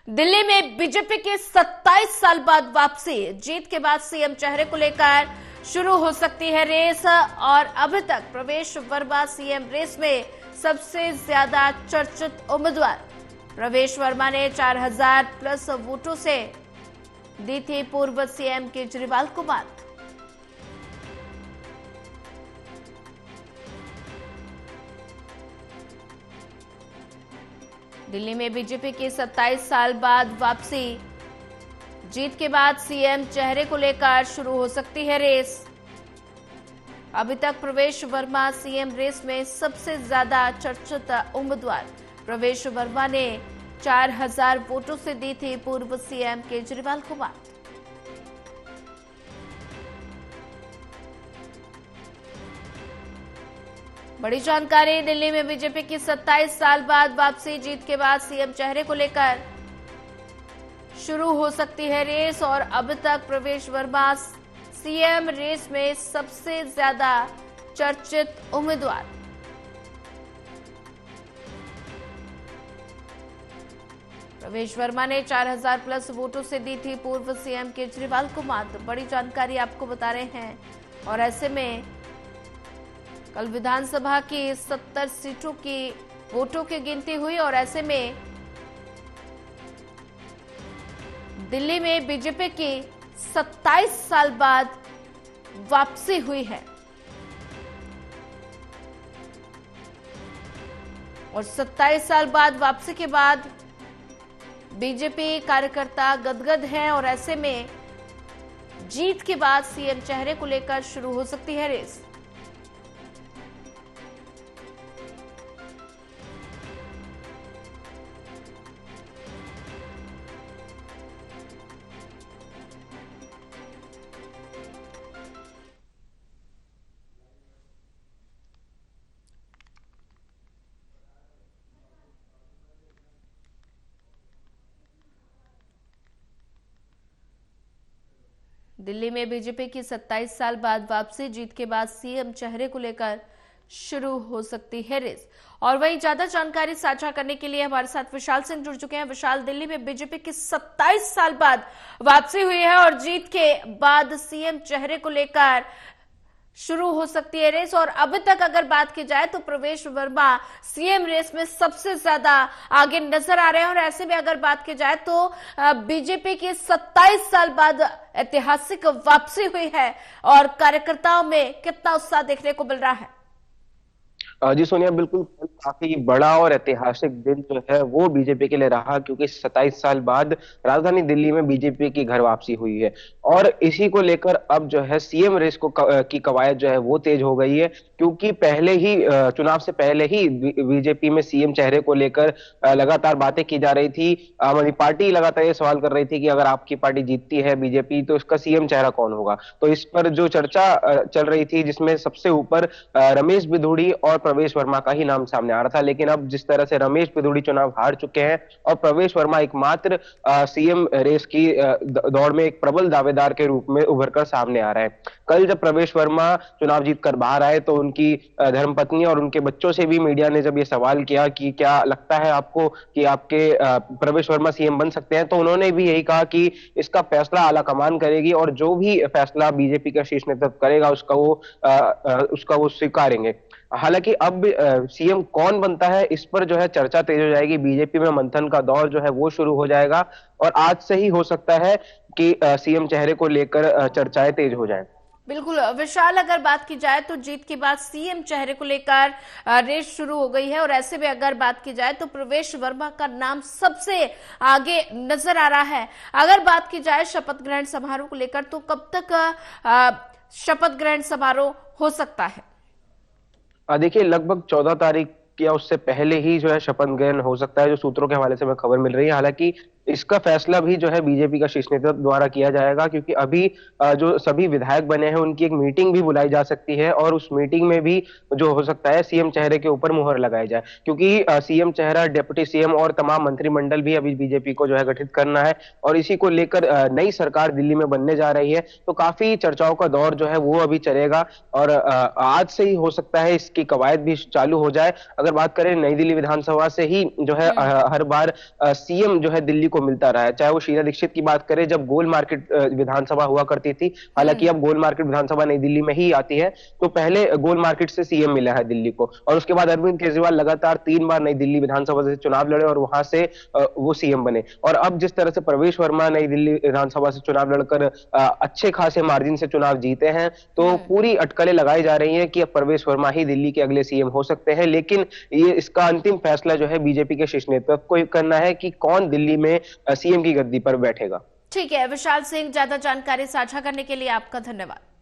दिल्ली में बीजेपी के 27 साल बाद वापसी, जीत के बाद सीएम चेहरे को लेकर शुरू हो सकती है रेस। और अभी तक प्रवेश वर्मा सीएम रेस में सबसे ज्यादा चर्चित उम्मीदवार। प्रवेश वर्मा ने 4000 प्लस वोटों से दी थी पूर्व सीएम केजरीवाल को मात। दिल्ली में बीजेपी की 27 साल बाद वापसी, जीत के बाद सीएम चेहरे को लेकर शुरू हो सकती है रेस। अभी तक प्रवेश वर्मा सीएम रेस में सबसे ज्यादा चर्चित उम्मीदवार। प्रवेश वर्मा ने 4000 वोटों से दी थी पूर्व सीएम केजरीवाल को मात। बड़ी जानकारी, दिल्ली में बीजेपी की 27 साल बाद वापसी, जीत के बाद सीएम चेहरे को लेकर शुरू हो सकती है रेस। और अब तक प्रवेश वर्मा सीएम रेस में सबसे ज्यादा चर्चित उम्मीदवार। प्रवेश वर्मा ने 4000 प्लस वोटों से दी थी पूर्व सीएम केजरीवाल को मात। बड़ी जानकारी आपको बता रहे हैं। और ऐसे में कल विधानसभा की 70 सीटों की वोटों की गिनती हुई और ऐसे में दिल्ली में बीजेपी की 27 साल बाद वापसी हुई है। और 27 साल बाद वापसी के बाद बीजेपी कार्यकर्ता गदगद हैं और ऐसे में जीत के बाद सीएम चेहरे को लेकर शुरू हो सकती है रेस। दिल्ली में बीजेपी की 27 साल बाद वापसी, जीत के बाद सीएम चेहरे को लेकर शुरू हो सकती है रेस। और वहीं ज्यादा जानकारी साझा करने के लिए हमारे साथ विशाल सिंह जुड़ चुके हैं। विशाल, दिल्ली में बीजेपी की 27 साल बाद वापसी हुई है और जीत के बाद सीएम चेहरे को लेकर शुरू हो सकती है रेस। और अभी तक अगर बात की जाए तो प्रवेश वर्मा सीएम रेस में सबसे ज्यादा आगे नजर आ रहे हैं। और ऐसे में अगर बात की जाए तो बीजेपी की 27 साल बाद ऐतिहासिक वापसी हुई है और कार्यकर्ताओं में कितना उत्साह देखने को मिल रहा है। जी सोनिया, बिल्कुल काफी बड़ा और ऐतिहासिक दिन जो है वो बीजेपी के लिए रहा, क्योंकि 27 साल बाद राजधानी दिल्ली में बीजेपी की घर वापसी हुई है। और इसी को लेकर अब जो है सीएम रेस की कवायद जो है वो तेज हो गई है, क्योंकि पहले ही चुनाव से पहले ही बीजेपी में सीएम चेहरे को लेकर लगातार बातें की जा रही थी। आम आदमी पार्टी लगातार ये सवाल कर रही थी कि अगर आपकी पार्टी जीतती है बीजेपी तो इसका सीएम चेहरा कौन होगा। तो इस पर जो चर्चा चल रही थी, जिसमें सबसे ऊपर रमेश बिधूड़ी और प्रवेश वर्मा का ही नाम सामने आ रहा था। लेकिन अब जिस तरह से रमेश बिधूड़ी चुनाव हार चुके हैं और प्रवेश वर्मा एकमात्र सीएम रेस की दौड़ में एक प्रबल दावेदार के रूप में उभरकर सामने आ रहे हैं। कल जब प्रवेश वर्मा चुनाव जीतकर बाहर आए तो उनकी धर्मपत्नी और उनके बच्चों से भी मीडिया ने जब ये सवाल किया कि क्या लगता है आपको कि आपके प्रवेश वर्मा सीएम बन सकते हैं, तो उन्होंने भी यही कहा कि इसका फैसला आला कमान करेगी और जो भी फैसला बीजेपी का शीर्ष नेतृत्व करेगा उसका वो स्वीकारेंगे। हालांकि अब सीएम कौन बनता है इस पर जो है चर्चा तेज हो जाएगी। बीजेपी में मंथन का दौर जो है वो शुरू हो जाएगा और आज से ही हो सकता है कि सीएम चेहरे को लेकर चर्चाएं तेज हो जाएं। बिल्कुल विशाल, अगर बात की जाए तो जीत के बाद सीएम चेहरे को लेकर रेस शुरू हो गई है। और ऐसे में अगर बात की जाए तो प्रवेश वर्मा का नाम सबसे आगे नजर आ रहा है। अगर बात की जाए शपथ ग्रहण समारोह को लेकर तो कब तक शपथ ग्रहण समारोह हो सकता है? देखिए, लगभग 14 तारीख या उससे पहले ही जो है शपथ ग्रहण हो सकता है, जो सूत्रों के हवाले से हमें खबर मिल रही है। हालांकि इसका फैसला भी जो है बीजेपी का शीर्ष नेतृत्व द्वारा किया जाएगा, क्योंकि अभी जो सभी विधायक बने हैं उनकी एक मीटिंग भी बुलाई जा सकती है और उस मीटिंग में भी जो हो सकता है सीएम चेहरे के ऊपर मुहर लगाई जाए, क्योंकि सीएम चेहरा, डिप्टी सीएम और तमाम मंत्रिमंडल भी अभी बीजेपी को जो है गठित करना है और इसी को लेकर नई सरकार दिल्ली में बनने जा रही है। तो काफी चर्चाओं का दौर जो है वो अभी चलेगा और आज से ही हो सकता है इसकी कवायद भी चालू हो जाए। अगर बात करें नई दिल्ली विधानसभा से ही जो है हर बार सीएम जो है दिल्ली को मिलता रहा है। चाहे वो शीला दीक्षित की बात करें, जब गोल मार्केट विधानसभा हुआ करती थी, हालांकि अब गोल मार्केट विधानसभा नई दिल्ली में ही आती है, तो पहले गोल मार्केट से सीएम मिला है दिल्ली को, और उसके बाद अरविंद केजरीवाल लगातार 3 बार नई दिल्ली विधानसभा से चुनाव लड़े और वहां से वो सीएम बने। और अब जिस तरह से प्रवेश वर्मा नई दिल्ली विधानसभा से चुनाव लड़कर अच्छे खासे मार्जिन से चुनाव जीते हैं, तो पूरी अटकलें लगाई जा रही हैं कि अब प्रवेश वर्मा ही दिल्ली के अगले सीएम हो सकते हैं। लेकिन ये इसका अंतिम फैसला जो है बीजेपी के शीर्ष नेतृत्व को ही करना है कि कौन दिल्ली में सीएम की गद्दी पर बैठेगा। ठीक है विशाल सिंह, ज्यादा जानकारी साझा करने के लिए आपका धन्यवाद।